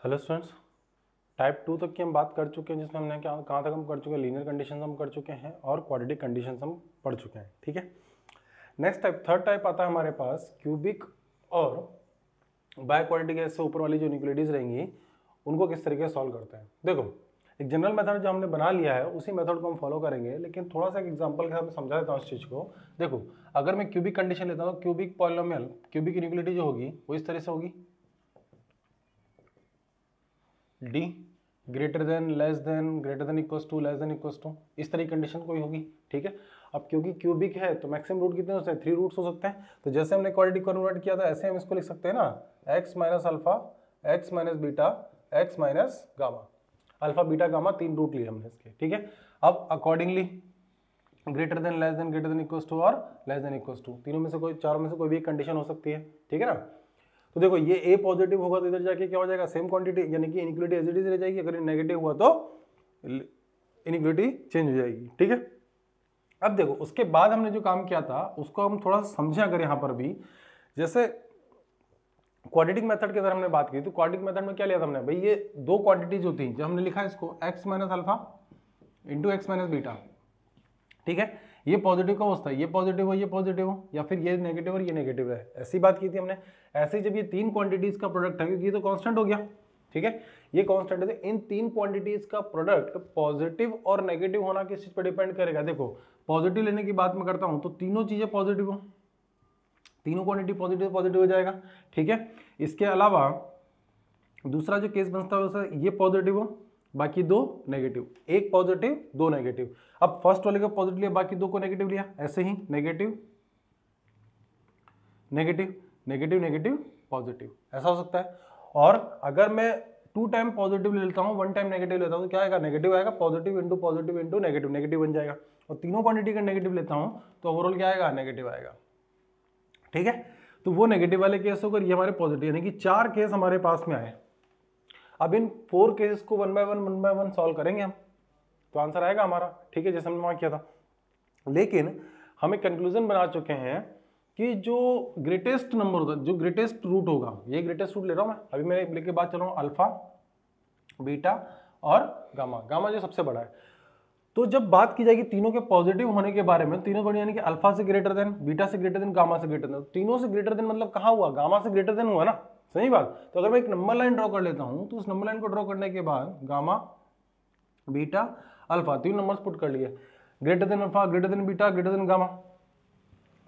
Hello students, type 2 तक की हम बात कर चुके हैं, जिसमें हमने कहाँ तक हम कर चुके हैं, लीनियर कंडीशंस हम कर चुके हैं और क्वाड्रेटिक कंडीशंस हम पढ़ चुके हैं। ठीक है, नेक्स्ट टाइप थर्ड टाइप आता है हमारे पास क्यूबिक और बाय क्वाड्रेटिक। ऐसे ऊपर वाली जो इनइक्वालिटीज रहेंगी उनको किस तरीके से सॉल्व करते हैं। देखो, एक जनरल मेथड जो हमने बना लिया है उसी मेथड को हम फॉलो करेंगे, लेकिन थोड़ा सा एक एग्जांपल के साथ समझा देता हूँ इस चीज़ को। देखो, अगर मैं क्यूबिक कंडीशन लेता हूँ, क्यूबिक पॉलिनोमियल, क्यूबिक इनइक्वालिटी जो होगी वो इस तरह से होगी, the greater than, less than, greater than equals to, less than equals to, इस तरह की कंडीशन कोई होगी। ठीक है, अब क्योंकि क्यूबिक है तो मैक्सिमम रूट कितने हो सकते हैं, 3 रूट्स हो सकते हैं। तो जैसे हमने क्वाड्रेटिक कन्वर्ट किया था ऐसे हम इसको लिख सकते हैं ना, x minus alpha, x minus beta, x minus gamma. Alpha beta gamma 3 root लिए हमने इसके। ठीक है, अब accordingly greater than, less than, greater than equals to और लेस देन इक्वल्स टू, तीनों में से कोई, चारों में से कोई भी एक कंडीशन हो सकती है। ठीक है ना, तो देखो ये ए पॉजिटिव होगा तो इधर जाके क्या हो जाएगा, सेम क्वांटिटी, यानी कि इनइक्वालिटी एज इट इज रह जाएगी। अगर नेगेटिव हुआ तो इनइक्वालिटी चेंज हो जाएगी। ठीक है, अब देखो उसके बाद हमने जो काम किया था उसको हम थोड़ा समझें। अगर यहाँ पर भी जैसे क्वाड्रेटिक मेथड की अगर हमने बात की तो क्वाड्रेटिक मेथड में क्या लिया था हमने, भाई ये दो क्वांटिटी जो थी, जब हमने लिखा इसको x minus alpha into x minus beta. ठीक है, ये पॉजिटिव का अवस्था है, ये पॉजिटिव हो, ये पॉजिटिव हो, या फिर ये नेगेटिव और ये नेगेटिव है, ऐसी बात की थी हमने। ऐसे ही जब ये तीन क्वांटिटीज का प्रोडक्ट है, क्योंकि ये तो कांस्टेंट हो गया। ठीक है, ये कांस्टेंट है, इन तीन क्वांटिटीज का प्रोडक्ट पॉजिटिव और नेगेटिव होना किस चीज पर डिपेंड करेगा। देखो, पॉजिटिव लेने की बात मैं करता हूं तो तीनों चीजें पॉजिटिव हो, तीनों क्वांटिटी पॉजिटिव पॉजिटिव हो जाएगा। ठीक है, इसके अलावा दूसरा जो केस बनता है ये पॉजिटिव हो, बाकी दो नेगेटिव, एक पॉजिटिव दो नेगेटिव। अब फर्स्ट वाले का पॉजिटिव लिया, बाकी दो को नेगेटिव लिया, ऐसे ही negative negative negative negative positive, ऐसा हो सकता है। और अगर मैं 2 टाइम पॉजिटिव ले लेता हूं, 1 टाइम नेगेटिव लेता हूं तो क्या आएगा, नेगेटिव आएगा, पॉजिटिव इंटू नेगेटिव, नेगेटिव बन जाएगा। और तीनों क्वांटिटी का नेगेटिव लेता हूं तो ओवरऑल क्या आएगा, नेगेटिव आएगा। ठीक है, तो वो नेगेटिव वाले केस होकर ये हमारे पॉजिटिव, यानी कि 4 केस हमारे पास में आए। अब इन 4 केसेस को वन बाय वन सॉल्व करेंगे हम, तो आंसर आएगा हमारा। ठीक है, जैसे हमने वहां किया था। लेकिन हम एक कंक्लूजन बना चुके हैं कि जो ग्रेटेस्ट नंबर होगा, जो ग्रेटेस्ट रूट होगा, ये ग्रेटेस्ट रूट ले रहा हूं मैं, अभी मैं लेके बात चल रहा हूं अल्फा, बीटा और गामा। गामा जो सबसे बड़ा है, तो जब बात की जाएगी तीनों के पॉजिटिव होने के बारे में, तीनों बड़ी, यानी कि अल्फा से ग्रेटर देन, बीटा से ग्रेटर देन, गामा से ग्रेटर देन, तीनों से ग्रेटर देन मतलब कहां हुआ, गामा से ग्रेटर देन हुआ ना, सही बात। तो अगर मैं एक नंबर लाइन ड्रॉ कर लेता हूं तो उस नंबर लाइन को ड्रॉ करने के बाद गामा, बीटा, अल्फा, तीन नंबर्स पुट कर लिए, greater than alpha, greater than beta, greater than gamma.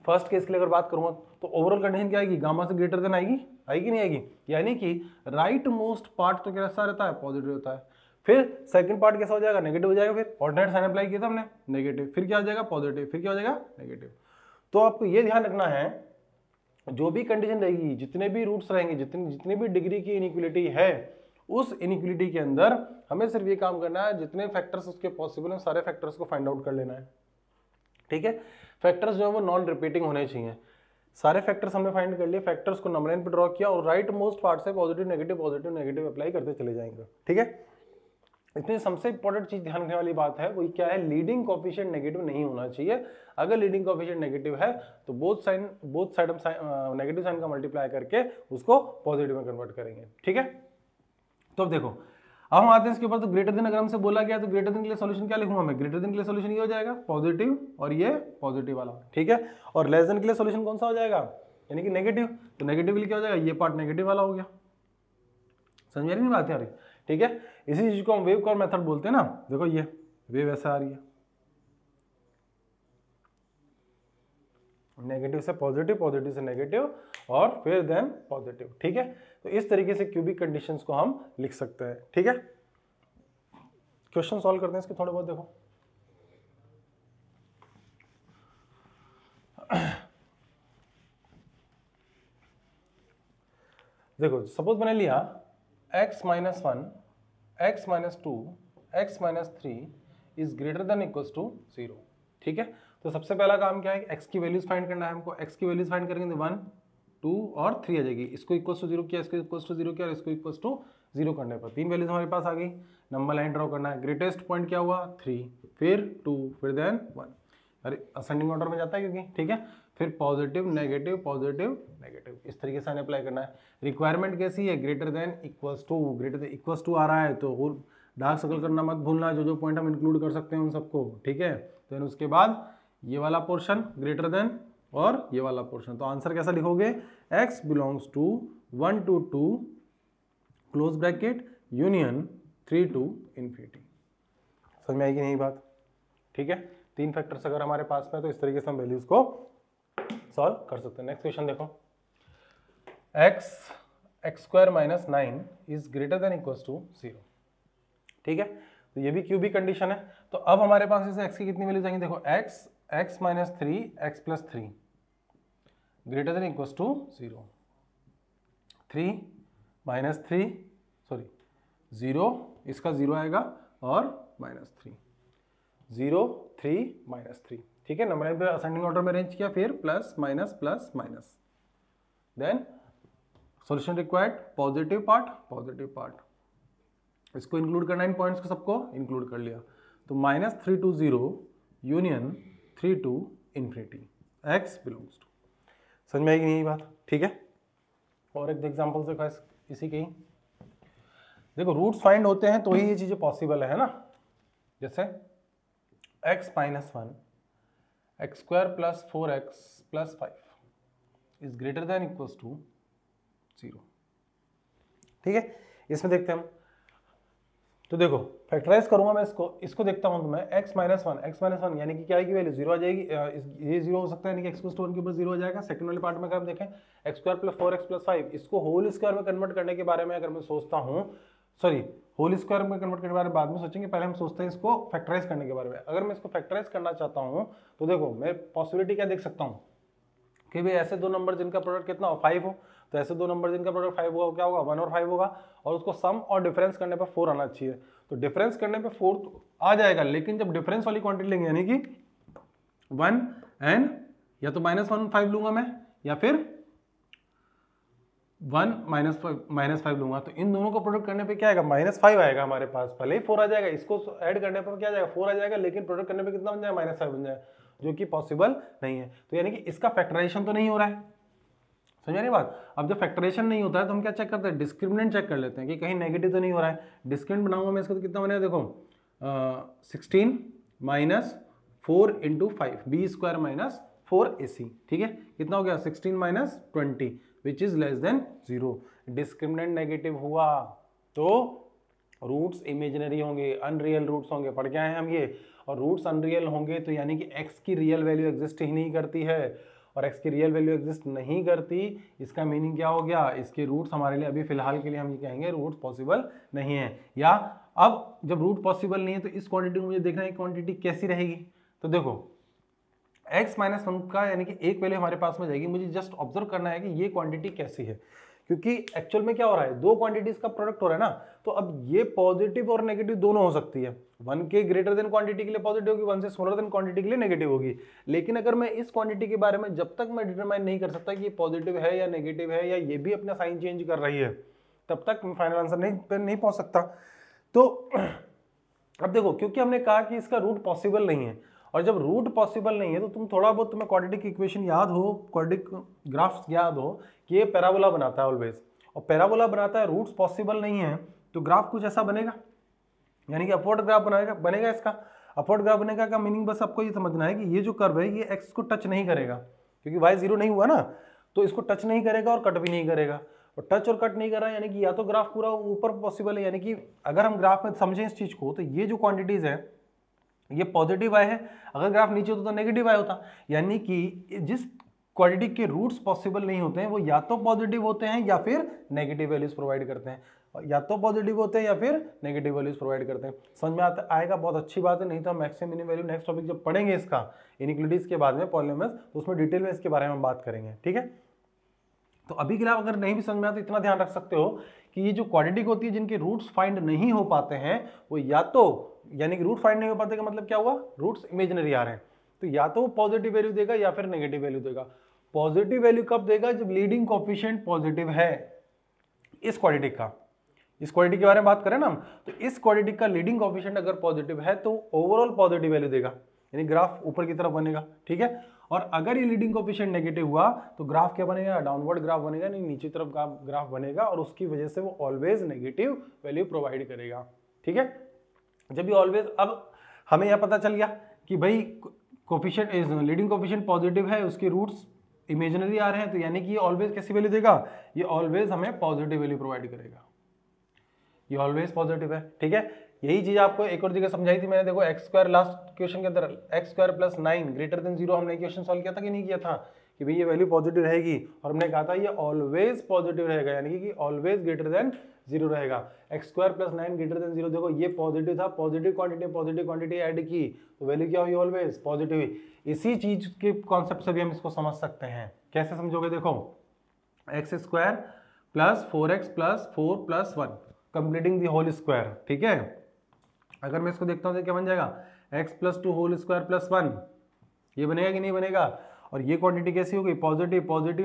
First case के लिए अगर बात करूंगा तो ओवरऑल कंडीशन क्या आएगी, गामा से ग्रेटर देन आएगी, आएगी नहीं आएगी, यानी कि राइट मोस्ट पार्ट तो कैसा रहता है, पॉजिटिव होता है। फिर सेकंड पार्ट कैसा हो जाएगा, नेगेटिव हो जाएगा। फिर ऑल्टरनेट साइन अप्लाई किया था हमने, नेगेटिव, फिर क्या हो जाएगा, पॉजिटिव, फिर क्या हो जाएगा, नेगेटिव। तो आपको ये ध्यान रखना है, जो भी कंडीशन रहेगी, जितने भी रूट्स रहेंगे, जितनी भी डिग्री की इनइक्वालिटी है, उस इनइक्वालिटी के अंदर हमें सिर्फ ये काम करना है, जितने फैक्टर्स उसके पॉसिबल हैं सारे फैक्टर्स को फाइंड आउट कर लेना है। ठीक है, फैक्टर्स जो है वो नॉन रिपीटिंग होने चाहिए। सारे फैक्टर्स हमने फाइंड कर लिए, फैक्टर्स को नंबर लाइन पे ड्रॉ किया और राइट मोस्ट पार्ट से पॉजिटिव नेगेटिव अप्लाई करते चले जाएंगे। ठीक है, इसमें सबसे इंपॉर्टेंट चीज ध्यान रखने वाली बात है वो क्या है, लीडिंग कोएफिशिएंट नेगेटिव नहीं होना चाहिए। अगर लीडिंग कोएफिशिएंट नेगेटिव है तो बोथ साइड हम नेगेटिव साइन का मल्टीप्लाई करके उसको पॉजिटिव में कन्वर्ट करेंगे। ठीक है, तो अब देखो, अब हम आते हैं इसके ऊपर। तो ग्रेटर देन अगर हमसे बोला गया तो ग्रेटर देन के लिए सॉल्यूशन क्या लिखूंगा मैं, ग्रेटर देन के लिए सॉल्यूशन ये हो जाएगा पॉजिटिव और ये पॉजिटिव वाला। ठीक है, और लेस देन के लिए सॉल्यूशन कौन सा हो जाएगा, यानी कि नेगेटिव, तो नेगेटिव के लिए क्या हो जाएगा, ये पार्ट नेगेटिव वाला हो गया। समझ में नहीं बात यार। ठीक है, इसी चीज को हम वेव कर्व मेथड बोलते हैं ना। देखो ये वेव ऐसा आ रही है, नेगेटिव से पॉजिटिव, पॉजिटिव से नेगेटिव और फिर देन पॉजिटिव। ठीक है, तो इस तरीके से क्यूबिक कंडीशंस को हम लिख सकते हैं। ठीक है, क्वेश्चन सॉल्व करते हैं इसके थोड़े बहुत। देखो देखो, सपोज मैंने लिया x minus 1, x minus 2, x minus 3 is greater than equals to 0। ठीक है, तो सबसे पहला काम क्या है, x की वैल्यूज फाइंड करना है हमको। x की वैल्यूज फाइंड करेंगे तो 1, 2 और 3 आ जाएगी। इसको इक्वल्स टू 0 किया, इसको इक्वल्स टू 0 किया और इसको इक्वल्स टू 0 करने पर तीन वैल्यूज हमारे पास आ गई। नंबर लाइन ड्रॉ करना है, ग्रेटेस्ट पॉइंट क्या हुआ 3, फिर 2, फिर देन 1। अरे असेंडिंग ऑर्डर में जाता है क्योंकि। ठीक है, फिर पॉजिटिव नेगेटिव पॉजिटिव नेगेटिव, इस तरीके से अप्लाई करना है। रिक्वायरमेंट कैसी है, greater than equals to, greater than equals to आ रहा है तो डार्क सर्कल करना मत भूलना, जो जो पॉइंट हम इंक्लूड कर सकते हैं उन सबको, ठीक है। तो उसके बाद ये वाला पोर्शन ग्रेटर देन और ये वाला पोर्शन, तो आंसर कैसा लिखोगे, x belongs to 1 to 2 close bracket union 3 to infinity. समझ में आएगी नहीं बात, ठीक है। 3 फैक्टर्स अगर हमारे पास में, तो इस तरीके से हम वैल्यूज को सॉल्व कर सकते हैं। नेक्स्ट क्वेश्चन देखो, x square minus 9 is greater than equals to 0, ठीक है। तो ये भी क्यूबिक कंडीशन है। तो अब हमारे पास इसे x की कितनी वैल्यूज आएंगी, देखो x minus 3 x plus 3 greater than equals to 0, 3 minus 3 sorry 0, इसका 0 आएगा और माइनस 3, 0 3 माइनस 3, ठीक है। नंबर पे असेंडिंग ऑर्डर में अरेंज किया, फिर plus minus, then solution required positive part, इसको इंक्लूड करना, इन पॉइंट्स को सबको इंक्लूड कर लिया। तो -3 to 0 union 3 to infinity, x belongs to. समझ में आएगी नहीं बात, ठीक है। और एक एग्जांपल से इसी के ही देखो, रूट्स फाइंड होते हैं तो ही ये चीजें पॉसिबल है ना। जैसे x minus 1 x square plus 4x plus 5 is greater than equals to 0, ठीक है। इसमें देखते हैं हम, तो देखो फैक्टराइज करूंगा मैं इसको देखता हूं तो मैं x माइनस 1 यानी कि क्या आएगी वैल्यू, 0 आ जाएगी। ये 0 हो सकता है, यानी कि x को स्टोन के ऊपर 0 हो जाएगा। सेकंड वाले पार्ट में अगर हम देखें x square plus 4x plus 5, इसको होल स्क्वायर में कन्वर्ट करने के बारे में अगर मैं सोचता हूँ, सॉरी होल स्क्वायर में कन्वर्ट करने के बारे में बाद में सोचेंगे, पहले हम सोचते हैं इसको फैक्टराइज करने के बारे में। अगर मैं इसको फैक्टराइज करना चाहता हूँ तो देखो मैं पॉसिबिलिटी क्या देख सकता हूँ कि भाई ऐसे दो नंबर जिनका प्रोडक्ट कितना हो, 5 हो, तो ऐसे दो नंबर जिनका प्रोडक्ट 5 होगा, क्या होगा 1 और 5 होगा, और उसको सम और डिफरेंस करने पर 4 आना चाहिए। तो डिफरेंस करने पे 4 तो आ जाएगा, लेकिन जब डिफरेंस वाली क्वांटिटी लेंगे यानी कि 1 एंड या तो -1 5 लूंगा मैं, या फिर 1 -5 लूंगा, तो इन दोनों को प्रोडक्ट करने पे क्या आएगा, -5 आएगा हमारे पास। भले ही 4 आ जाएगा, इसको ऐड करने पर क्या आ जाएगा 4 आ जाएगा, लेकिन प्रोडक्ट करने पे कितना बन जाएगा -5 बन जाएगा, जो कि पॉसिबल नहीं है। तो यानी कि इसका फैक्टराइजेशन तो नहीं हो रहा है, समझ नहीं बात। अब जब फैक्टराइजेशन नहीं होता है तो हम क्या चेक करते हैं, डिस्क्रिमिनेंट चेक कर लेते हैं कि कहीं नेगेटिव तो नहीं हो रहा है। डिस्क्रिमिनेंट बनाऊंगा मैं इसका तो कितना बनेगा, देखो 16 minus 4 into 5 B square minus 4ac, ठीक है। कितना हो गया 16 minus 20 which is less than 0। Discriminant negative हुआ तो रूट्स इमेजिनरी होंगे, अनरियल रूट्स होंगे, पढ़ के आए हैं हम ये। और रूट्स अनरियल होंगे तो यानी कि x की रियल वैल्यू एग्जिस्ट ही नहीं करती है, और x की रियल वैल्यू एग्जिस्ट नहीं करती, इसका मीनिंग क्या हो गया, इसके रूट्स हमारे लिए अभी फिलहाल के लिए हम ये कहेंगे रूट्स पॉसिबल नहीं है। या अब जब रूट पॉसिबल नहीं है तो इस क्वांटिटी को मुझे देखना है क्वांटिटी कैसी रहेगी। तो देखो x माइनस 1 का यानी कि एक वैल्यू हमारे पास में जाएगी, मुझे जस्ट ऑब्जर्व करना है कि ये क्वांटिटी कैसी है, क्योंकि एक्चुअल में क्या हो रहा है, दो क्वांटिटीज का प्रोडक्ट हो रहा है ना। तो अब ये पॉजिटिव और नेगेटिव दोनों हो सकती है, 1 के ग्रेटर देन क्वांटिटी के लिए पॉजिटिव होगी, 1 से स्मॉलर देन क्वांटिटी के लिए नेगेटिव होगी। लेकिन अगर मैं इस क्वांटिटी के बारे में जब तक मैं डिटरमाइन नहीं कर सकता कि ये पॉजिटिव है या नेगेटिव है, या ये भी अपना साइन चेंज कर रही है, तब तक मैं फाइनल आंसर नहीं पहुंच सकता। तो अब देखो, क्योंकि हमने कहा कि इसका रूट पॉसिबल नहीं है, और जब रूट पॉसिबल नहीं है तो तुम थोड़ा बहुत, तुम्हें क्वाड्रेटिक इक्वेशन याद हो, क्वाड्रेटिक ग्राफ्स याद हो कि ये पैराबोला बनाता है ऑलवेज, और पैराबोला बनाता है, रूट्स पॉसिबल नहीं है, तो ग्राफ कुछ ऐसा बनेगा, यानी कि अपवर्ड ग्राफ बनेगा। इसका अपवर्ड ग्राफ बनेगा का मीनिंग बस आपको ये समझना है कि ये जो कर्व है ये एक्स को टच नहीं करेगा, क्योंकि y 0 नहीं हुआ ना, तो इसको टच नहीं करेगा और कट भी नहीं करेगा। और टच और कट नहीं कर रहा है यानी कि या तो ग्राफ पूरा ऊपर पॉसिबल है, यानी कि अगर हम ग्राफ में समझें इस चीज को, तो ये जो क्वांटिटीज है ये पॉजिटिव y है, अगर ग्राफ नीचे होता तो नेगेटिव y होता। यानी कि जिस क्वांटिटी के रूट्स पॉसिबल नहीं होते हैं वो या तो पॉजिटिव होते हैं या फिर नेगेटिव वैल्यूज प्रोवाइड करते हैं, या तो पॉजिटिव होते हैं या फिर नेगेटिव वैल्यूज प्रोवाइड करते हैं। समझ में आता आएगा, बहुत अच्छी बात है। नहीं तो हम maximum minimum value next topic जब पढ़ेंगे इसका इनइक्वालिटीज के बाद में पॉलिनोमियल्स, तो उसमें डिटेल में इसके बारे में हम बात करेंगे, ठीक है। तो अभी के लिए अगर नहीं भी समझ में आता तो इतना ध्यान रख सकते हो कि ये जो क्वाड्रेटिक होती है जिनके रूट्स फाइंड नहीं हो पाते हैं, वो या तो, यानी कि रूट फाइंड नहीं हो पाते का मतलब क्या हुआ, रूट्स इमेजिनरी आ रहे हैं, तो या तो वो पॉजिटिव वैल्यू देगा या फिर नेगेटिव वैल्यू देगा। पॉजिटिव वैल्यू कब देगा, जब लीडिंग कोएफिशिएंट पॉजिटिव है इस क्वाड्रेटिक का। इस क्वाड्रेटिक के बारे में बात करें ना हम, तो इस क्वाड्रेटिक का लीडिंग कोएफिशिएंट अगर पॉजिटिव है तो ओवरऑल पॉजिटिव वैल्यू देगा, यानी ग्राफ ऊपर की तरफ बनेगा, ठीक है। और अगर ये लीडिंग कोएफिशिएंट नेगेटिव हुआ तो ग्राफ क्या बनेगा, डाउनवर्ड ग्राफ बनेगा, नहीं नीचे तरफ ग्राफ बनेगा, और उसकी वजह से वो ऑलवेज नेगेटिव वैल्यू प्रोवाइड करेगा। ठीक है, जब ये ऑलवेज, अब हमें यह पता चल गया कि भाई कोएफिशिएंट लीडिंग कोएफिशिएंट पॉजिटिव है, उसके रूट्स इमेजिनरी आ रहे हैं, तो यानी कि ये ऑलवेज कैसी वैल्यू देगा, ये ऑलवेज हमें पॉजिटिव वैल्यू प्रोवाइड करेगा, ये ऑलवेज पॉजिटिव है। ठीक है, यही चीज आपको एक और जगह समझाई थी मैंने, देखो एक्स स्क्वायर लास्ट क्वेश्चन के अंदर x square plus 9 greater than 0 हमने क्वेश्चन सॉल्व किया था कि नहीं किया था, कि भाई ये वैल्यू पॉजिटिव रहेगी, और हमने कहा था ये ऑलवेज पॉजिटिव रहेगा, यानी कि ऑलवेज ग्रेटर देन 0 रहेगा। X square plus 9 greater than 0, देखो ये पॉजिटिव था, पॉजिटिव क्वांटिटी ऐड की तो वैल्यू क्या हुई, ऑलवेज पॉजिटिव हुई। इसी चीज के कॉन्सेप्ट से भी हम इसको समझ सकते हैं। कैसे समझोगे, देखो x square plus 4x plus 4 plus 1 completing the whole square. ठीक है, अगर मैं इसको देखता हूँ तो क्या बन जाएगा, x plus 2 whole square plus 1, ये बनेगा कि नहीं बनेगा, और ये क्वांटिटी कैसी हो गई, पॉजिटिव,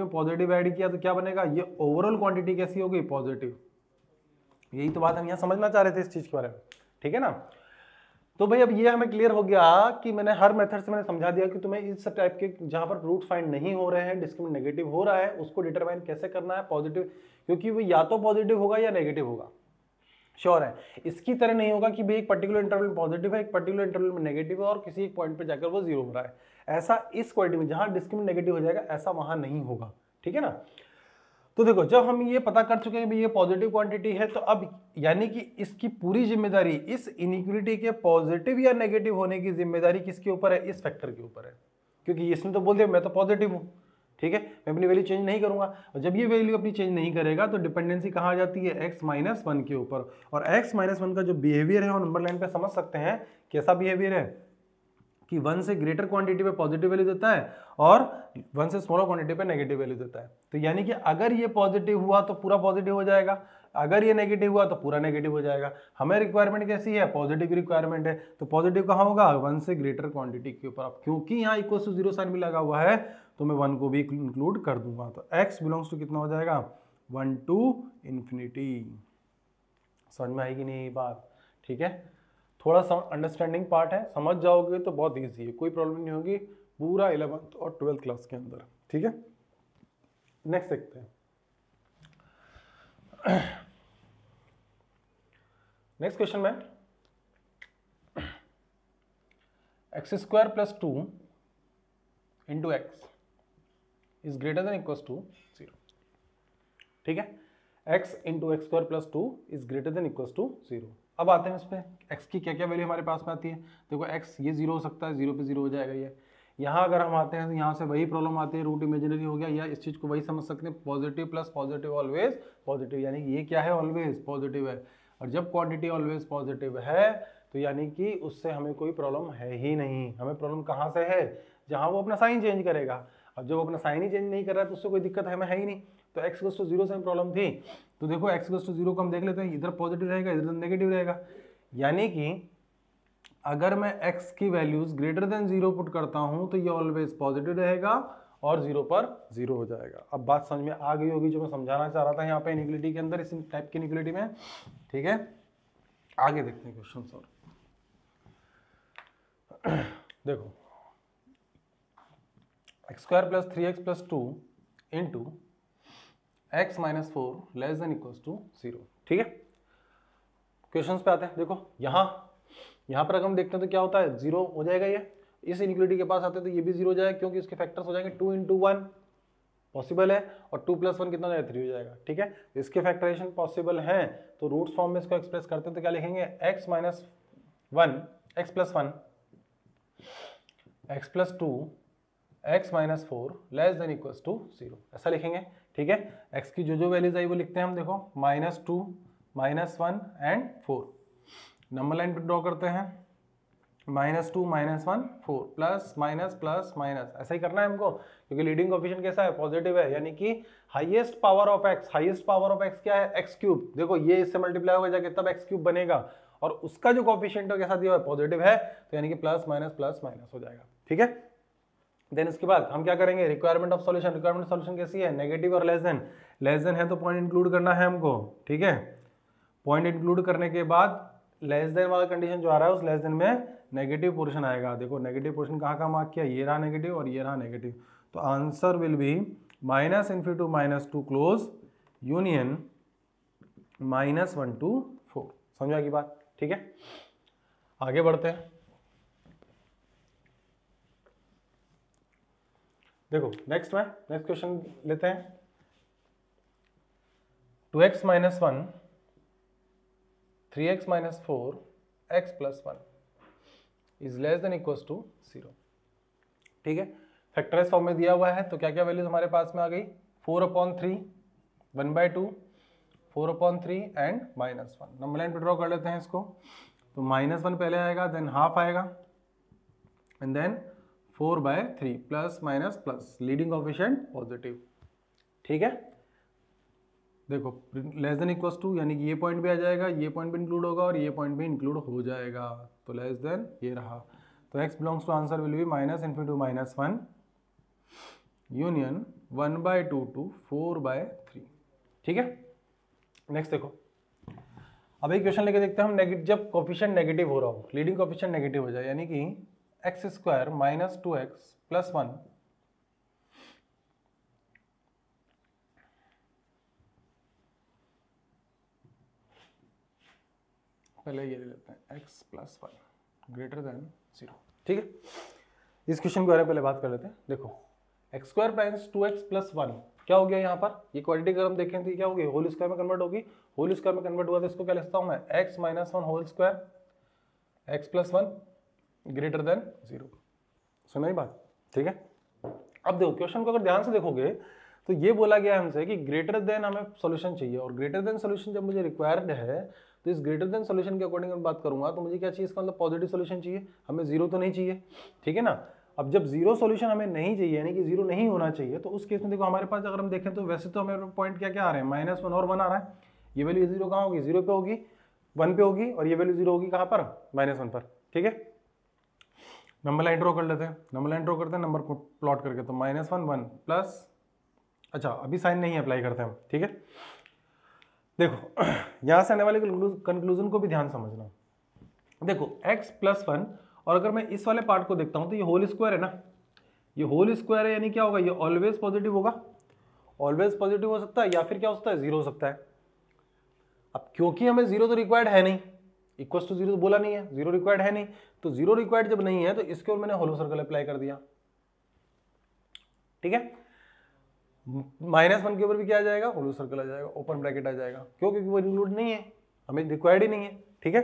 पॉजिटिव ऐड किया तो क्या बनेगा, ये ओवरऑल क्वांटिटी कैसी हो गई, पॉजिटिव। यही तो बात हम यहाँ समझना चाह रहे थे इस चीज के बारे में। ठीक है ना, तो भाई अब ये हमें क्लियर हो गया कि मैंने हर मेथड से मैंने समझा दिया कि तुम्हें इस टाइप के जहां पर रूट फाइंड नहीं हो रहे हैं, डिस्क्रिमिनेंट नेगेटिव हो रहा है, उसको डिटरमाइन कैसे करना है, पॉजिटिव, क्योंकि वो या तो पॉजिटिव होगा या नेगेटिव होगा, श्योर है। इसकी तरह नहीं होगा कि भाई एक पर्टिकुलर इंटरवल में पॉजिटिव है, एक पर्टिकुलर इंटरवल में नेगेटिव है, और किसी एक पॉइंट पे जाकर वो 0 हो रहा है। ऐसा इस क्वांटिटी में जहां डिस्क्रिमिनेंट नेगेटिव हो जाएगा, ऐसा वहां नहीं होगा। ठीक है ना, तो देखो जब हम ये पता कर चुके हैं कि ये पॉजिटिव क्वांटिटी है, तो अब यानी कि इसकी पूरी जिम्मेदारी, इस इनइक्वालिटी के पॉजिटिव या नेगेटिव होने की जिम्मेदारी किसके ऊपर है, इस फैक्टर के ऊपर है, क्योंकि इसने तो बोल दिया मैं तो पॉजिटिव हूँ। ठीक है, मैं अपनी वैल्यू चेंज नहीं करूंगा, और जब ये वैल्यू अपनी चेंज नहीं करेगा तो डिपेंडेंसी कहाँ आ जाती है, x माइनस 1 के ऊपर। और x माइनस 1 का जो बिहेवियर है वो नंबर लाइन पे समझ सकते हैं, कैसा बिहेवियर है कि 1 से ग्रेटर क्वांटिटी पे पॉजिटिव वैल्यू देता है और 1 से स्मॉलर क्वांटिटी पे नेगेटिव वैल्यू देता है। तो यानी कि अगर ये पॉजिटिव हुआ तो पूरा पॉजिटिव हो जाएगा, अगर ये नेगेटिव हुआ तो पूरा नेगेटिव हो जाएगा। हमें रिक्वायरमेंट कैसी है, पॉजिटिव रिक्वायरमेंट है, तो पॉजिटिव कहाँ होगा, 1 से ग्रेटर क्वांटिटी के ऊपर। अब क्योंकि यहाँ इक्वल टू 0 साइन भी लगा हुआ है तो मैं 1 को भी इंक्लूड कर दूंगा, तो x बिलोंग्स टू कितना हो जाएगा, 1 टू इन्फिनिटी। समझ में आएगी नहीं ये बात। ठीक है, थोड़ा सा अंडरस्टैंडिंग पार्ट है, समझ जाओगे तो बहुत ईजी है, कोई प्रॉब्लम नहीं होगी पूरा 11th और 12th क्लास के अंदर। ठीक है, नेक्स्ट देखते हैं। नेक्स्ट क्वेश्चन में x square plus 2 into x is greater than equal to 0। ठीक है, x into x square plus 2 is greater than equal to 0। अब आते हैं इस पे, x की क्या क्या वैल्यू हमारे पास में आती है। देखो x ये 0 हो सकता है, 0 पे 0 हो जाएगा ये। यहाँ अगर हम आते हैं तो यहाँ से वही प्रॉब्लम आती है, रूट इमेजिनरी हो गया, या इस चीज़ को वही समझ सकते हैं, positive plus positive always positive, यानी कि ये क्या है, ऑलवेज पॉजिटिव है। और जब क्वांटिटी ऑलवेज पॉजिटिव है तो यानी कि उससे हमें कोई प्रॉब्लम है ही नहीं। हमें प्रॉब्लम कहाँ से है, जहाँ वो अपना साइन चेंज करेगा। अब जब वो अपना साइन ही चेंज नहीं कर रहा है तो उससे कोई दिक्कत हमें है ही नहीं। तो x = 0 से प्रॉब्लम थी, तो देखो x = 0 को हम देख लेते हैं, इधर पॉजिटिव रहेगा इधर नेगेटिव रहेगा, यानी कि अगर मैं x की वैल्यूज ग्रेटर देन 0 पुट करता हूं तो ये ऑलवेज पॉजिटिव रहेगा और 0 पर 0 हो जाएगा। अब बात समझ में आ गई होगी जो मैं समझाना चाह रहा था यहाँ पे इनइक्वालिटी के अंदर, इस टाइप की इनइक्वालिटी में। ठीक है, आगे देखते हैं क्वेश्चन और। देखो x square plus 3x plus 2 into x minus 4 less than equal to 0। ठीक है, क्वेश्चंस पे आते हैं। देखो यहाँ पर अगर हम देखते हैं तो क्या होता है, 0 हो जाएगा ये। इस इनइक्वालिटी के पास आते हैं तो ये भी 0 हो जाएगा, क्योंकि इसके फैक्टर्स हो जाएंगे 2 इंटू 1 पॉसिबल है, और 2 प्लस 1 कितना हो जाएगा, 3 हो जाएगा। ठीक है, इसके फैक्टराइजेशन पॉसिबल हैं तो रूट्स फॉर्म में इसको एक्सप्रेस करते हैं तो क्या लिखेंगे, x minus 1 x plus 1 x plus 2 x minus 4 less than equals to 0, ऐसा लिखेंगे। ठीक है, x की जो वैल्यूज आई वो लिखते हैं हम। देखो -2 -1 एंड 4, नंबर लाइन पे ड्रॉ करते हैं, -2 -1 4 प्लस माइनस प्लस माइनस, ऐसा ही करना है हमको, क्योंकि लीडिंग कोएफिशिएंट कैसा है, पॉजिटिव है, यानी कि हाईएस्ट पावर ऑफ x क्या है, x क्यूब। देखो ये इससे मल्टीप्लाई हो जाएगा तब x क्यूब बनेगा, और उसका जो कोएफिशिएंट है कैसा दिया हुआ है, पॉजिटिव है, तो यानी कि प्लस माइनस हो जाएगा। ठीक है, देन इसके बाद हम क्या करेंगे, requirement of solution. Requirement solution कैसी है, नेगेटिव और लेस देन है तो पॉइंट इंक्लूड करना है हमको। ठीक है, पॉइंट इंक्लूड करने के बाद लेस देन वाला कंडीशन जो आ रहा है उस लेस देन में नेगेटिव पोर्शन आएगा। देखो नेगेटिव पोर्शन कहाँ कहाँ मार्क किया, ये रहा नेगेटिव और ये रहा नेगेटिव, तो answer will be -∞ to -2 close union -1 to 4। समझा की बात? ठीक है, आगे बढ़ते हैं। देखो नेक्स्ट क्वेश्चन लेते हैं। 2x - 1 3x - 4 x + 1 is less than equals to 0। ठीक है, फैक्टराइज फॉर्म में दिया हुआ है, तो क्या क्या वैल्यूज हमारे पास में आ गई, 4/3, 1/2, 4/3 एंड -1। नंबर लाइन पे ड्रॉ कर लेते हैं इसको। तो -1 पहले आएगा, देन हाफ आएगा and then 4/3 plus minus plus, leading coefficient positive. ठीक है, देखो लेस देन इक्वल्स टू यानी कि ये पॉइंट भी आ जाएगा, ये पॉइंट भी इंक्लूड होगा और ये पॉइंट भी इंक्लूड हो जाएगा, तो लेस देन ये रहा। तो x belongs to answer will be -∞ to -1 union 1/2 to 4/3। ठीक है, नेक्स्ट देखो, अब एक क्वेश्चन लेके देखते हैं हम। जब कोएफिशिएंट नेगेटिव हो रहा हो, लीडिंग कोएफिशिएंट नेगेटिव हो जाए, यानी कि x² - 2x + 1 पहले ये ले लेते हैं, x + 1 ग्रेटर देन 0। ठीक है, इस क्वेश्चन के बारे में पहले बात कर लेते हैं। देखो x² - 2x + 1 क्या हो गया यहाँ पर, ये क्वांटिटी अगर हम देखें तो क्या होगी, होल स्क्वायर में कन्वर्ट होगी। होल स्क्वायर में कन्वर्ट हुआ तो इसको क्या लिखता हूँ मैं, x - 1 whole square x + 1 greater than 0। सुना ही बात? ठीक है, अब देखो क्वेश्चन को अगर ध्यान से देखोगे तो ये बोला गया है हमसे कि ग्रेटर देन हमें सॉल्यूशन चाहिए, और ग्रेटर देन सॉल्यूशन जब मुझे रिक्वायर्ड है तो इस ग्रेटर देन सॉल्यूशन के अकॉर्डिंग मैं बात करूंगा तो मुझे क्या चाहिए, इसका मतलब पॉजिटिव सॉल्यूशन चाहिए, हमें जीरो तो नहीं चाहिए। ठीक है ना, अब जब जीरो सॉल्यूशन हमें नहीं चाहिए यानी कि जीरो नहीं होना चाहिए, तो उस केस में देखो हमारे पास अगर हम देखें तो वैसे तो हमें पॉइंट क्या क्या आ रहे हैं, -1 और 1 आ रहा है। ये वैल्यू जीरो कहाँ होगी, 0 पे होगी, 1 पे होगी, और ये वैल्यू 0 होगी कहाँ पर, -1 पर। ठीक है, नंबर लाइन ड्रॉ कर लेते हैं। नंबर लाइन ड्रॉ करते हैं नंबर को प्लॉट करके, तो -1 1 प्लस, अच्छा अभी साइन नहीं अप्लाई करते हम। ठीक है, देखो यहां से आने वाले कंक्लूजन को भी ध्यान समझना। देखो x + 1, और अगर मैं इस वाले पार्ट को देखता हूं तो ये होल स्क्वायर है ना, ये होल स्क्वायर है, यानी क्या होगा, ये ऑलवेज पॉजिटिव होगा, ऑलवेज पॉजिटिव हो सकता है, या फिर क्या हो सकता है, 0 हो सकता है। अब क्योंकि हमें 0 तो रिक्वायर्ड है नहीं, इक्वल्स टू 0 तो बोला नहीं है, 0 रिक्वायर्ड है नहीं, तो 0 रिक्वायर्ड जब नहीं है तो इसके ऊपर मैंने होलो सर्कल अप्लाई कर दिया। ठीक है, -1 के ऊपर भी क्या आ जाएगा, होलो सर्कल आ जाएगा, ओपन ब्रैकेट आ जाएगा, क्यों, क्योंकि वो इंक्लूड नहीं है, हमें रिक्वायर्ड ही नहीं है। ठीक है,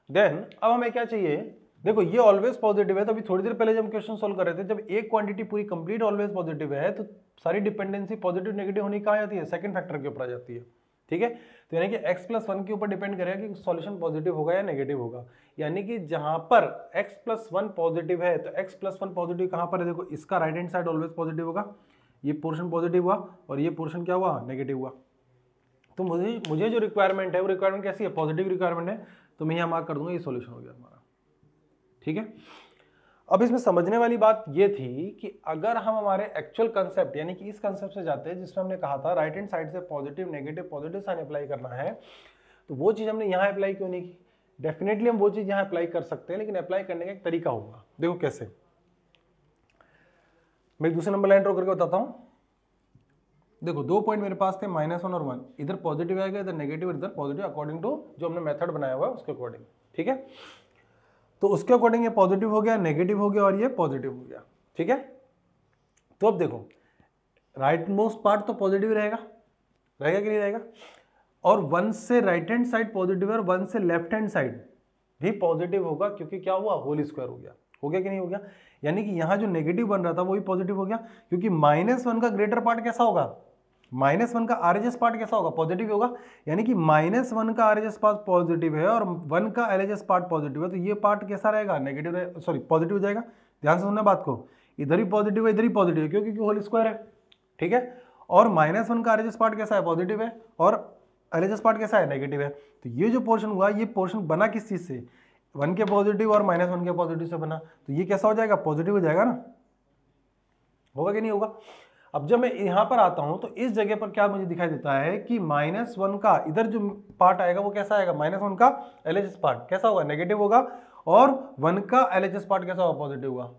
देन अब हमें क्या चाहिए, देखो ये ऑलवेज पॉजिटिव है, तो अभी थोड़ी देर पहले जब हम क्वेश्चन सोल्व कर रहे थे, जब एक क्वांटिटी पूरी कंप्लीट ऑलवेज पॉजिटिव है तो सारी डिपेंडेंसी पॉजिटिव नेगेटिव होने कहाँ जाती है, सेकंड फैक्टर के ऊपर आ जाती है। ठीक है, तो यानी कि x + 1 के ऊपर डिपेंड करेगा कि सॉल्यूशन पॉजिटिव होगा या नेगेटिव होगा, यानी कि जहां पर x + 1 पॉजिटिव है तो x + 1 पॉजिटिव कहां पर है, देखो इसका right hand side always positive होगा, ये पोर्शन पॉजिटिव हुआ और ये पोर्शन क्या हुआ, नेगेटिव हुआ। तो मुझे जो रिक्वायरमेंट है वो रिक्वायरमेंट कैसी है, पॉजिटिव रिक्वायरमेंट है, तो मैं यहाँ मार्क कर दूंगा, ये सॉल्यूशन हो गया हमारा। ठीक है, अब इसमें समझने वाली बात ये थी कि अगर हम हमारे एक्चुअल कंसेप्ट यानी कि इस कंसेप्ट से जाते हैं जिसमें हमने कहा था राइट हैंड साइड से पॉजिटिव नेगेटिव साइन अप्लाई करना है, तो वो चीज़ हमने यहाँ अप्लाई क्यों नहीं की। डेफिनेटली हम वो चीज़ यहाँ अप्लाई कर सकते हैं, लेकिन अप्लाई करने का एक तरीका होगा। देखो कैसे, मैं दूसरे नंबर लाइन ड्रॉ करके बताता हूँ। देखो दो पॉइंट मेरे पास थे, -1 और 1, इधर पॉजिटिव आएगा, इधर नेगेटिव, इधर पॉजिटिव, अकॉर्डिंग टू जो हमने मेथड बनाया हुआ है उसके अकॉर्डिंग। ठीक है, तो उसके अकॉर्डिंग ये पॉजिटिव हो गया, नेगेटिव हो गया और ये पॉजिटिव हो गया। ठीक है, तो अब देखो राइट मोस्ट पार्ट तो पॉजिटिव रहेगा कि नहीं रहेगा, और 1 से राइट हैंड साइड पॉजिटिव है और 1 से लेफ्ट हैंड साइड भी पॉजिटिव होगा, क्योंकि क्या हुआ, होल स्क्वायर हो गया कि नहीं हो गया। यानी कि यहाँ जो नेगेटिव बन रहा था वो भी पॉजिटिव हो गया, क्योंकि -1 का ग्रेटर पार्ट कैसा होगा, -1 का RHS पार्ट कैसा होगा, पॉजिटिव होगा। यानी कि -1 का RHS पार्ट पॉजिटिव है और 1 का LHS पार्ट पॉजिटिव है, तो ये पार्ट कैसा रहेगा, नेगेटिव, सॉरी पॉजिटिव हो जाएगा। ध्यान से सुनना बात को, इधर ही पॉजिटिव है इधर ही पॉजिटिव है, क्योंकि होल स्क्वायर है। ठीक है, और -1 का RHS पार्ट कैसा है, पॉजिटिव है, और LHS पार्ट कैसा है, नेगेटिव है। तो ये जो पोर्शन हुआ, ये पोर्शन बना किस चीज से, 1 के पॉजिटिव और -1 के पॉजिटिव से बना, तो ये कैसा हो जाएगा, पॉजिटिव हो जाएगा ना, होगा कि नहीं होगा। अब जब मैं यहाँ पर आता हूँ तो इस जगह पर क्या मुझे दिखाई देता है कि -1 का इधर जो पार्ट आएगा वो कैसा आएगा, -1 का LHS पार्ट कैसा होगा, नेगेटिव होगा, और 1 का LHS पार्ट कैसा होगा, पॉजिटिव होगा।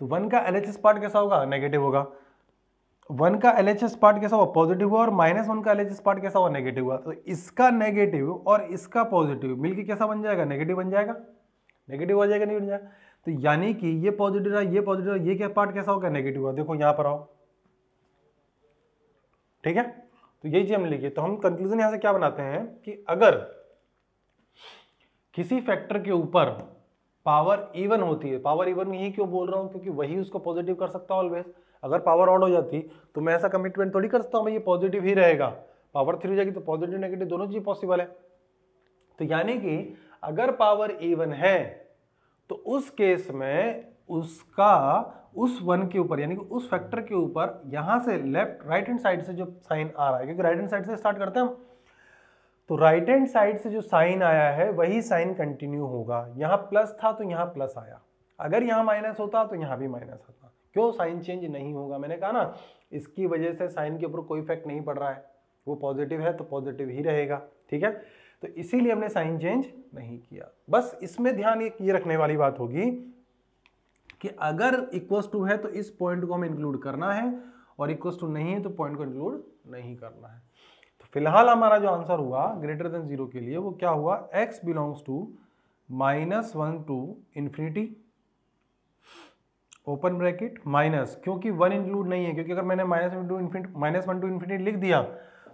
तो 1 का LHS पार्ट कैसा होगा, नेगेटिव होगा। 1 का LHS पार्ट कैसा होगा, पॉजिटिव हुआ, और -1 का LHS पार्ट कैसा हुआ, नेगेटिव हुआ। तो इसका नेगेटिव और इसका पॉजिटिव मिलके कैसा बन जाएगा, नेगेटिव बन जाएगा। नेगेटिव हो जाएगा, नहीं बन जाएगा। तो यानी कि ये पॉजिटिव है, ये पॉजिटिव है, ये क्या पार्ट कैसा होगा, नेगेटिव हुआ। देखो यहां पर आओ, ठीक है। तो यही चीज हम लिखिए। तो हम कंक्लूजन यहां से क्या बनाते हैं कि अगर किसी फैक्टर के ऊपर पावर इवन होती है, पावर इवन यही क्यों बोल रहा हूं, क्योंकि वही उसको पॉजिटिव कर सकता है ऑलवेज। अगर पावर ऑड हो जाती तो मैं ऐसा कमिटमेंट थोड़ी कर सकता हूं भाई ये पॉजिटिव ही रहेगा। पावर 3 हो जाएगी तो पॉजिटिव नेगेटिव दोनों चीज पॉसिबल है। तो यानी कि अगर पावर इवन है तो उस केस में उसका उस 1 के ऊपर यानी कि उस फैक्टर के ऊपर यहां से लेफ्ट राइट हैंड साइड से जो साइन आ रहा है, क्योंकि राइट हैंड साइड से स्टार्ट करते हैं हम, तो राइट हैंड साइड से जो साइन आया है वही साइन कंटिन्यू होगा। यहां प्लस था तो यहां प्लस आया, अगर यहां माइनस होता तो यहां भी माइनस आता। क्यों, साइन चेंज नहीं होगा। मैंने कहा ना, इसकी वजह से साइन के ऊपर कोई इफेक्ट नहीं पड़ रहा है, वो पॉजिटिव है तो पॉजिटिव ही रहेगा, ठीक है। तो इसीलिए हमने साइन चेंज नहीं किया। बस इसमें ध्यान ये रखने वाली बात होगी कि अगर इक्वल्स टू है तो इस पॉइंट को हमें इंक्लूड करना है, और इक्वल्स टू नहीं है तो पॉइंट को इंक्लूड नहीं करना है। तो फिलहाल हमारा जो आंसर हुआ ग्रेटर देन 0 के लिए वो क्या हुआ, x belongs to -1 to infinity open bracket minus, क्योंकि 1 इंक्लूड नहीं है, क्योंकि अगर मैंने -1 टू इन्फिनिटी लिख दिया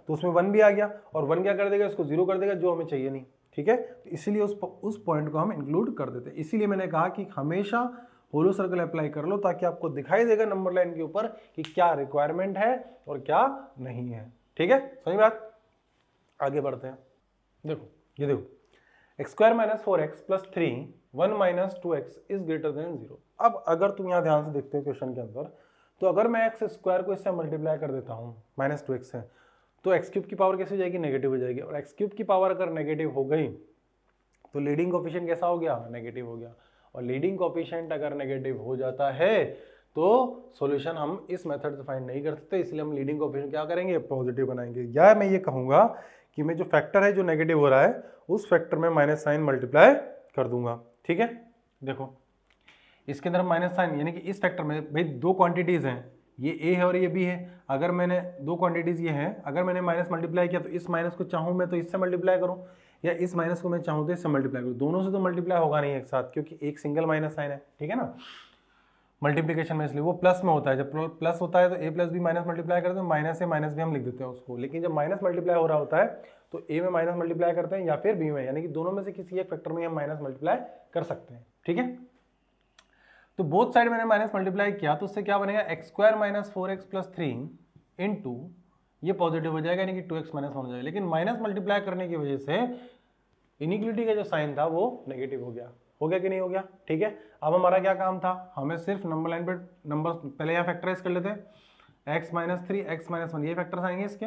तो उसमें 1 भी आ गया, और 1 क्या कर देगा, इसको 0 कर देगा, जो हमें चाहिए नहीं, ठीक है। तो इसीलिए उस पॉइंट को हम इंक्लूड कर देते हैं। इसीलिए मैंने कहा कि हमेशा होलो सर्कल अप्लाई कर लो, ताकि आपको दिखाई देगा नंबर लाइन के ऊपर कि क्या रिक्वायरमेंट है और क्या नहीं है, ठीक है। समझ बात, आगे बढ़ते हैं। देखो ये देखो, x² - 4x + 3 1 - 2x is greater than 0। अब अगर तुम यहाँ ध्यान से देखते हो क्वेश्चन के अंदर, तो अगर मैं x² को इससे मल्टीप्लाई कर देता हूँ -2x है, तो x³ की पावर कैसे हो जाएगी, नेगेटिव हो जाएगी। और x³ की पावर अगर नेगेटिव हो गई तो लीडिंग कोफिशिएंट कैसा हो गया, नेगेटिव हो गया। और लीडिंग कोफिशिएंट अगर नेगेटिव हो जाता है तो सॉल्यूशन हम इस मेथड से फाइंड नहीं कर सकते, इसलिए हम लीडिंग कोफिशिएंट क्या करेंगे, पॉजिटिव बनाएंगे। या मैं ये कहूँगा कि मैं जो फैक्टर है जो नेगेटिव हो रहा है उस फैक्टर में माइनस साइन मल्टीप्लाई कर दूंगा, ठीक है। देखो इसके अंदर माइनस साइन, यानी कि इस फैक्टर में भाई दो क्वांटिटीज हैं, ये ए है और ये बी है। अगर मैंने दो क्वांटिटीज ये हैं, अगर मैंने माइनस मल्टीप्लाई किया तो इस माइनस को चाहूँ मैं तो इससे मल्टीप्लाई करूँ, या इस माइनस को मैं चाहूँ तो इससे मल्टीप्लाई करूँ। दोनों से तो मल्टीप्लाई होगा नहीं एक साथ, क्योंकि एक सिंगल माइनस साइन है, ठीक है ना, मल्टीप्लिकेशन में, इसलिए वो प्लस में होता है। जब प्लस होता है तो ए प्लस बी माइनस मल्टीप्लाई करते हैं, माइनस से माइनस भी हम लिख देते हैं उसको। लेकिन जब माइनस मल्टीप्लाई हो रहा होता है तो ए में माइनस मल्टीप्लाई करते हैं या फिर बी में, यानी कि दोनों में से किसी एक फैक्टर में हम माइनस मल्टीप्लाई कर सकते हैं, ठीक है। तो बोथ साइड मैंने माइनस मल्टीप्लाई किया तो उससे क्या बनेगा, x² - 4x + 3 इंटू ये पॉजिटिव हो जाएगा, यानी कि 2x - 1 हो जाएगा। लेकिन माइनस मल्टीप्लाई करने की वजह से इनिक्वलिटी का जो साइन था वो नेगेटिव हो गया कि नहीं हो गया, ठीक है। अब हमारा क्या काम था, हमें सिर्फ नंबर लाइन पे नंबर पहले यहाँ फैक्टराइज कर लेते हैं। x - 3 x - 1 ये फैक्टर्स आएंगे इसके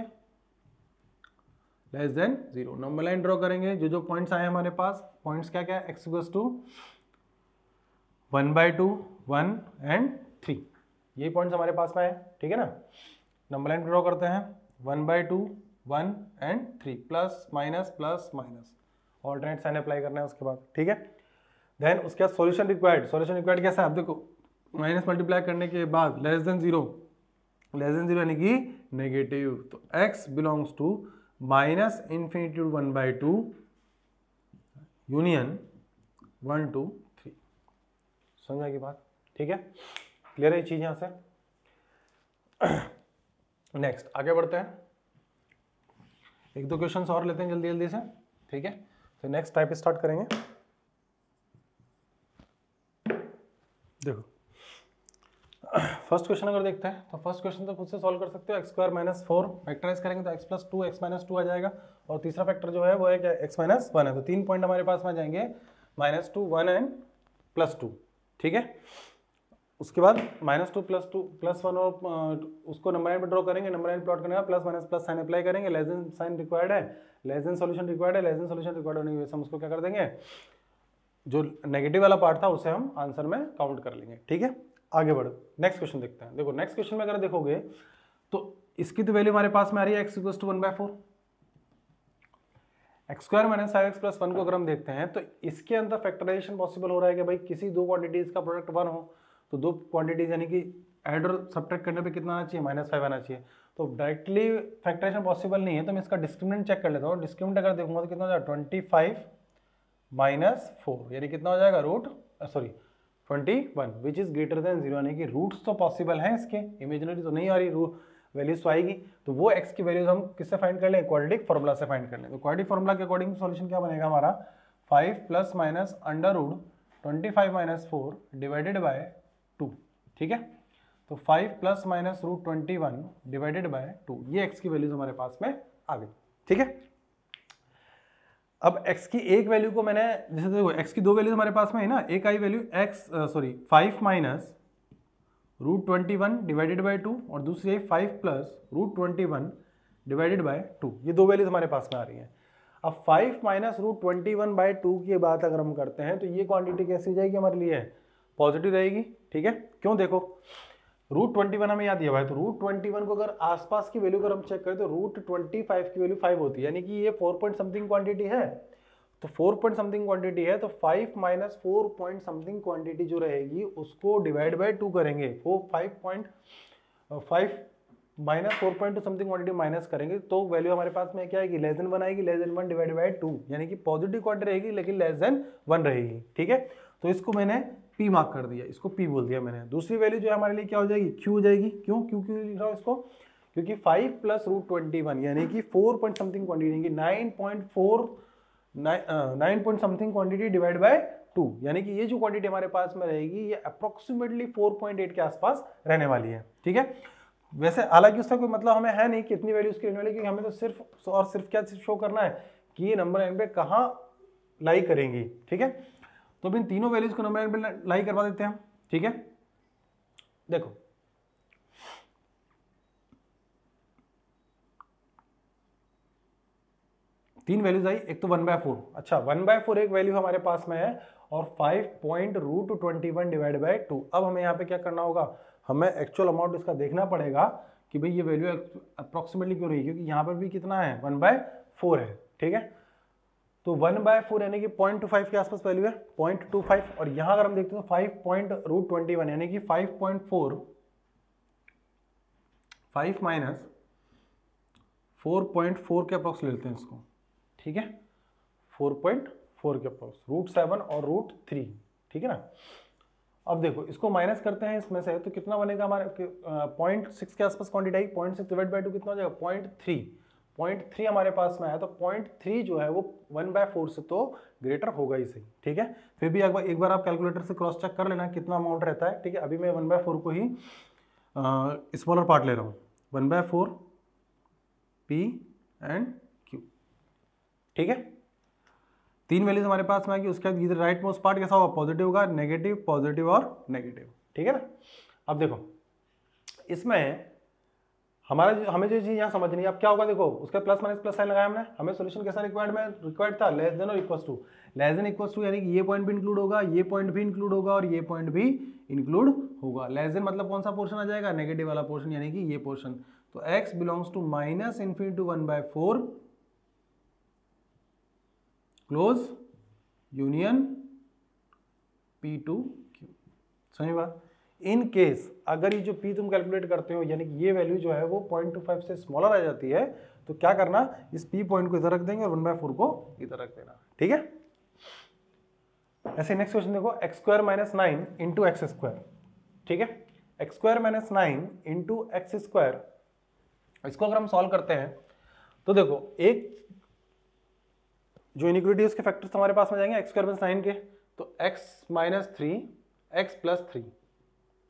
less than 0। Number line draw करेंगे, जो पॉइंट्स आए हमारे पास, पॉइंट्स क्या क्या है, x = 1/2 1 and 3, ये पॉइंट्स हमारे पास में है, ठीक है ना। नंबर लाइन ड्रॉ करते हैं, 1/2 1 and 3 plus minus alternate sign apply करना है उसके बाद, ठीक है। देन उसके बाद सॉल्यूशन रिक्वायर्ड कैसा है, आप देखो माइनस मल्टीप्लाई करने के बाद लेस देन जीरो यानी कि नेगेटिव। तो x belongs to -∞ to 1/2 union 1 to 3। समझ आएगी बात, ठीक है, क्लियर है ये चीज यहां से। नेक्स्ट आगे बढ़ते हैं, एक दो क्वेश्चंस और लेते हैं जल्दी से, ठीक है। तो नेक्स्ट टाइप स्टार्ट करेंगे। देखो फर्स्ट क्वेश्चन अगर देखते हैं तो फर्स्ट क्वेश्चन तो खुद से सॉल्व कर सकते हो। x² - 4 फैक्टराइज करेंगे तो x + 2 x - 2 आ जाएगा, और तीसरा फैक्टर जो है वो है क्या, x - 1 है। तो 3 पॉइंट हमारे पास में आ जाएंगे, -2 1 एंड +2, ठीक है। उसके बाद -2 +2 +1 और उसको नंबर लाइन पे ड्रॉ करेंगे, नंबर लाइन प्लॉट करने का plus minus plus sign apply करेंगे, लेस देन साइन रिक्वायर्ड है, लेस देन सॉल्यूशन रिक्वायर्ड है, लेस देन सॉल्यूशन रिक्वायर्ड होने की वजह से हम उसको क्या कर देंगे, जो नेगेटिव वाला पार्ट था उसे हम आंसर में काउंट कर लेंगे, ठीक है। आगे बढ़ो, नेक्स्ट क्वेश्चन देखते हैं। देखो नेक्स्ट क्वेश्चन में अगर देखोगे तो इसकी तो वैल्यू हमारे पास में आ रही है x equal to 1/4, x square minus 5x plus 1 को अगर हम देखते हैं तो इसके अंदर फैक्टराइजेशन पॉसिबल हो रहा है कि भाई किसी दो क्वांटिटीज का प्रोडक्ट 1 हो, तो दो क्वांटिटीज यानी कि ऐड और सब्ट्रैक्ट करने पे कितना आना चाहिए, -5 आना चाहिए। तो डायरेक्टली फैक्टराइजेशन पॉसिबल नहीं है, तो मैं इसका डिस्क्रिमिनेंट चेक कर लेता हूँ। डिस्क्रिमिनेंट अगर देखूंगा तो कितना हो जाएगा 25 - 4 यानी कितना हो जाएगा 21 विच इज ग्रेटर देन 0, यानी कि रूट्स तो पॉसिबल हैं इसके, इमेजिनरी तो नहीं आ रही, वैल्यूज तो आएगी। तो वो x की वैल्यूज हम किससे फाइंड कर लें, क्वाड्रेटिक फार्मूला से फाइंड कर लें। तो क्वाड्रेटिक फार्मूला के अकॉर्डिंग सॉल्यूशन क्या बनेगा हमारा 5 + -√25 - 4 डिवाइडेड बाय 2, ठीक है। तो 5 + -√21 डिवाइडेड बाय 2, ये x की वैल्यूज हमारे पास में आ गई, ठीक है। अब x की एक वैल्यू को मैंने, जैसे देखो x की दो वैल्यूज हमारे पास में है ना, एक आई वैल्यू 5 - √21 डिवाइडेड बाय 2 और दूसरी है 5 + √21 डिवाइडेड बाय 2, ये दो वैल्यूज हमारे पास में आ रही हैं। अब 5 - √21/2 की बात अगर हम करते हैं तो ये क्वांटिटी कैसी हो जाएगी हमारे लिए, पॉजिटिव रहेगी, ठीक है। क्यों, देखो √21 हमें याद दिया हुआ है, तो √21 को अगर आसपास की वैल्यू अगर हम चेक करें तो √25 की वैल्यू 5 होती है, यानी कि ये 4 पॉइंट समथिंग क्वांटिटी है। तो 4 पॉइंट समथिंग क्वांटिटी है, तो 5 - 4 पॉइंट समथिंग क्वांटिटी जो रहेगी उसको डिवाइड बाय 2 करेंगे। 5 - 4 पॉइंट समथिंग क्वांटिटी माइनस करेंगे तो वैल्यू हमारे पास में क्या आएगी, लेस देन 1 आएगी, लेस देन 1 डिवाइड बाय 2, यानी कि पॉजिटिव क्वांटिटी रहेगी लेकिन लेस देन 1 रहेगी, ठीक है। तो इसको मैंने P मार्क कर दिया, इसको P बोल दिया मैंने। दूसरी वैल्यू जो है हमारे लिए क्या हो जाएगी, Q हो जाएगी। क्यों लिख रहा हूँ इसको, क्योंकि 5 + √21 यानी कि 4 पॉइंट समथिंग क्वांटिटी, यानी कि 9 point something quantity divide by 2, यानी कि ये जो क्वांटिटी हमारे पास में रहेगी ये अप्रोक्सीमेटली 4.8 के आसपास रहने वाली है, ठीक है। वैसे हालांकि उसका कोई मतलब हमें है नहीं कितनी वैल्यू उसकी रहने वाली, क्योंकि हमें तो सिर्फ और सिर्फ क्या शो करना है कि ये नंबर लाइन पे कहाँ लाई करेंगी, ठीक है। तो अब इन तीनों वैल्यूज को नंबर लाइन पे लाई करवा देते हैं, ठीक है। देखो तीन वैल्यूज आई, एक तो 1/4, अच्छा 1/4 एक वैल्यू हमारे पास में है और 5.√21 डिवाइड बाय 2। अब हमें यहाँ पे क्या करना होगा, हमें एक्चुअल अमाउंट इसका देखना पड़ेगा कि भाई ये वैल्यू अप्रोक्सीमेटली क्यों रही, क्योंकि यहाँ पर भी कितना है 1/4 है, ठीक है। तो 1/4 यानी कि 0.25 के आसपास वैल्यू है, 0.25, और यहाँ अगर हम देखते हैं 5.√21 यानी कि 5.4, 5 - 4.4 के अप्रोक्स लेते हैं इसको, ठीक है। 4.4 के अप्रोक्स, √7 और √3, ठीक है ना। अब देखो इसको माइनस करते हैं इसमें से, तो कितना बनेगा हमारे 0.6 के आसपास क्वांटिटी आई, 0.6 डिवाइड बाय 2 कितना हो जाएगा 0.3 हमारे पास में आया। तो 0.3 जो है वो 1/4 से तो ग्रेटर होगा ही सही, ठीक है। फिर भी एक बार आप कैलकुलेटर से क्रॉस चेक कर लेना कितना अमाउंट रहता है, ठीक है। अभी मैं 1/4 को ही स्मॉलर पार्ट ले रहा हूँ, 1/4 P एंड Q, ठीक है। तीन वैल्यूज हमारे पास में आएगी, उसके बाद इधर राइट मोस्ट पार्ट कैसा होगा, पॉजिटिव होगा, नेगेटिव, पॉजिटिव और नेगेटिव, ठीक है ना। अब देखो इसमें हमें जो चीज यहाँ समझनी है, अब क्या होगा, देखो उसका प्लस साइन लगाया हमने, हमें सॉल्यूशन कैसा रिक्वायर्ड था, लेस देन और इक्वल टू, यानी कि ये पॉइंट भी इंक्लूड होगा, ये पॉइंट भी इंक्लूड होगा और ये पॉइंट भी इंक्लूड होगा। लेस देन मतलब कौन सा पोर्शन आ जाएगा, नेगेटिव वाला पोर्शन, यानी कि ये पोर्शन। तो x belongs to -∞ to 1/4 close union P to Q, समझ बात। इन केस अगर ये जो P तुम कैलकुलेट करते हो यानी कि ये वैल्यू जो है वो 0.25 से स्मॉलर आ जाती है, तो क्या करना, इस P पॉइंट को इधर रख देंगे और 1/4 को इधर रख देना, ठीक है। ऐसे नेक्स्ट क्वेश्चन देखो, x² - 9 इंटू x², ठीक है। x² - 9 इंटू x², इसको अगर हम सॉल्व करते हैं तो देखो एक जो इनइक्वालिटी उसके फैक्टर्स हमारे पास में जाएंगे x² - 9 के, तो x - 3 x + 3,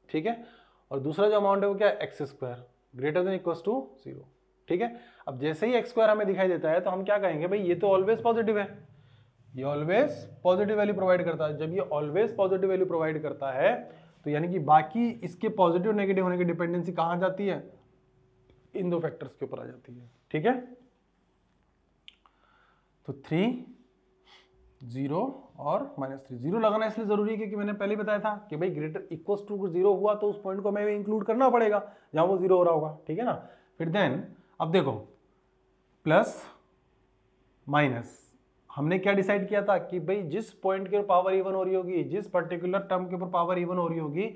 ठीक है। और दूसरा जो अमाउंट है वो क्या है, x² greater than equal to 0, ठीक है। अब जैसे ही x² हमें दिखाई देता है तो हम क्या कहेंगे, भाई ये तो ऑलवेज पॉजिटिव है, ये ऑलवेज पॉजिटिव वैल्यू प्रोवाइड करता है। जब ये ऑलवेज पॉजिटिव वैल्यू प्रोवाइड करता है तो यानी कि बाकी इसके पॉजिटिव नेगेटिव होने की डिपेंडेंसी कहाँ जाती है, इन दो फैक्टर्स के ऊपर आ जाती है, ठीक है। तो 3 0 और -3। 0 लगाना इसलिए जरूरी है क्योंकि मैंने पहले बताया था कि भाई ग्रेटर इक्वल्स टू 0 हुआ तो उस पॉइंट को हमें इंक्लूड करना पड़ेगा जहां वो 0 हो रहा होगा, ठीक है ना। फिर देन अब देखो प्लस माइनस, हमने क्या डिसाइड किया था कि भाई जिस पॉइंट के ऊपर पावर इवन हो रही होगी, जिस पर्टिकुलर टर्म के ऊपर पावर इवन हो रही होगी,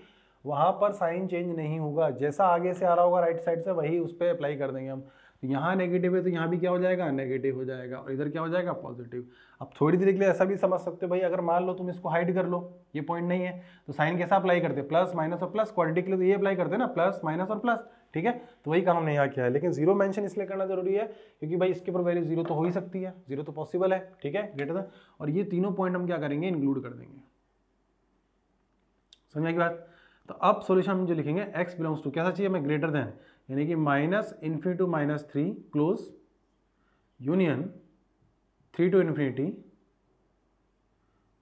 वहां पर साइन चेंज नहीं होगा, जैसा आगे से आ रहा होगा राइट साइड से वही उस पर अप्लाई कर देंगे हम। तो यहाँ नेगेटिव है तो यहाँ भी क्या हो जाएगा, नेगेटिव हो जाएगा, और इधर क्या हो जाएगा, पॉजिटिव। अब थोड़ी देर के लिए ऐसा भी समझ सकते हो भाई, अगर मान लो तुम इसको हाइड कर लो, ये पॉइंट नहीं है, तो साइन कैसा अप्लाई करते, प्लस माइनस और प्लस, क्वाड्रेटिक के लिए तो ये अप्लाई करते हैं ना, प्लस माइनस और प्लस, ठीक है। तो वही काम हमने यहाँ किया है, लेकिन जीरो मेंशन इसलिए करना जरूरी है क्योंकि भाई इसके ऊपर वैल्यू जीरो तो हो ही सकती है, जीरो तो पॉसिबल है, ठीक है, ग्रेटर देन। और ये तीनों पॉइंट हम क्या करेंगे, इंक्लूड कर देंगे। समझ की बात। तो अब सॉल्यूशन हम जो लिखेंगे x बिलोंग्स टू कैसा चाहिए हमें, ग्रेटर देन, यानी कि -∞ to -3 close union 3 to ∞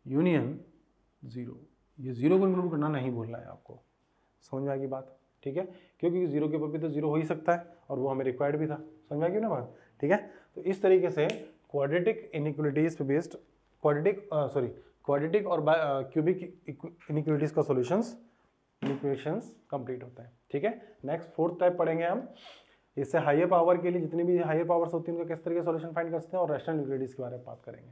union 0। ये 0 को इंक्लूड करना नहीं भूलना है आपको। समझ में आएगी बात, ठीक है, क्योंकि 0 के ऊपर भी तो 0 हो ही सकता है और वो हमें रिक्वायर्ड भी था। समझ में आ गई ना बात, ठीक है। तो इस तरीके से क्वाड्रेटिक इनइक्वलिटीज पे बेस्ड क्वाड्रेटिक और क्यूबिक इनइक्वलिटीज का सॉल्यूशंस इक्वेशंस कंप्लीट होता है, ठीक है। नेक्स्ट फोर्थ टाइप पढ़ेंगे हम, इससे हायर पावर के लिए जितनी भी हायर पावर्स होती हैं उनका किस तरह के सॉल्यूशन फाइंड कर सकते हैं, और रैशनल इनइक्वलिटीज के बारे में बात करेंगे।